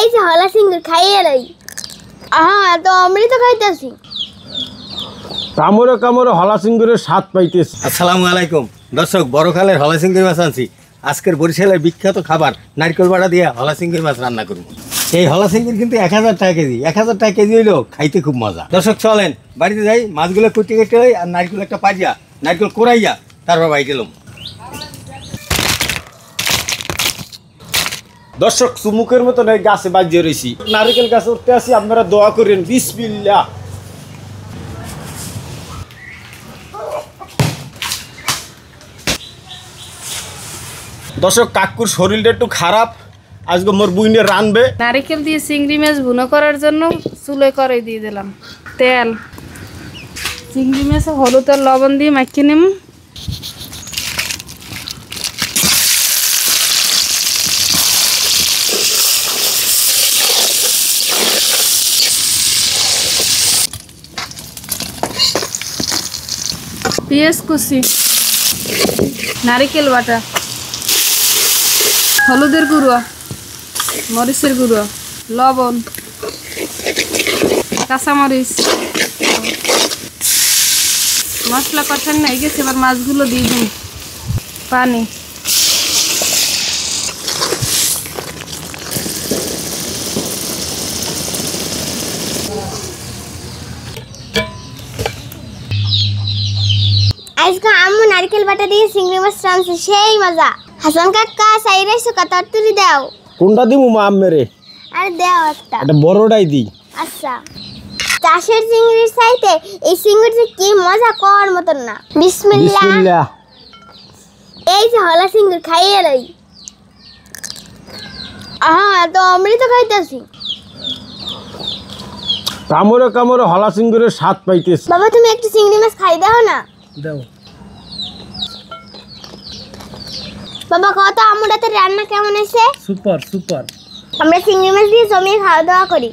এই যে হলা সিঙ্গুর খাইয়ে লই। আহা তো অমৃত খাইতেছি। কামড়ে কামড়ে হলা সিঙ্গুরের স্বাদ পাইতেছি। আসসালামু আলাইকুম দর্শক, বড়খালের হলা চিংড়ি মাছ আনছি। আজকের বরিশালের বিখ্যাত খাবার নারকেল বাটা দিয়ে হলা চিংড়ি মাছ রান্না করব। এই হলা চিংড়ি কিন্তু 1000 টাকা কেজি, 1000 টাকা কেজি হইলেও খাইতে খুব মজা। দর্শক চলেন বাড়িতে যাই, মাছগুলো কুটি কেটে আর নারকেল একটা পাজিয়া, নারকেল কোরাইয়া তারপর বাড়ি গেলাম। দর্শক চুমুকের মতন এই গাছে বাজিয়ে রয়েছি, নারকেল গাছে উঠতে আসি। আপনারা দোয়া করেন, বিসমিল্লাহ। দর্শক কাকুর শরীরটা একটু খারাপ, আজকে মোর বুইনে রানবে। নারকেল দিয়ে চিংড়ি মাছ ভুনো করার জন্য চুলে করে দিয়ে দিলাম তেল। চিংড়ি মাছে হলুদ আর লবণ দিয়ে মাখিয়ে নিম। পেঁয়াজ কুচি, নারিকেল বাটা, হলুদের গুঁড়ো, মরিচের গুঁড়ো, লবণ, কাঁচামরিচ, মশলা কষান হয়ে গেছে। এবার মাছগুলো দিয়ে দিন, পানি। আজকে আম্মু নারকেল বাটা দিয়ে চিংড়ি মাছ রাঁধছে, সেই মজা। হাসান কাকা সাইরে সুকা তরতুরি দাও। কোনটা দিমু মা আম্মেরে? আরে দাও একটা। এটা বড়টাই দিই। আচ্ছা, চাষের চিংড়ির চাইতে এই চিংড়িটা কি মজা কর মতন না। বিসমিল্লাহ। বিসমিল্লাহ। এই যে হলা চিংড়ি খাইয়ে লই। আহা তো অমৃত খাইতেছি। কামড়ে কামড়ে হলা সিঙ্গুরের স্বাদ পাইতেছি। বাবা তুমি একটু চিংড়ি মাছ খাই দাও না। দাও। বাবা কত আম্মুর হাতের রান্না কেমন হয়েছে? Super super. আমরা চিংড়ি মাছ দিয়ে জমিয়ে খাওয়া দাওয়া করি।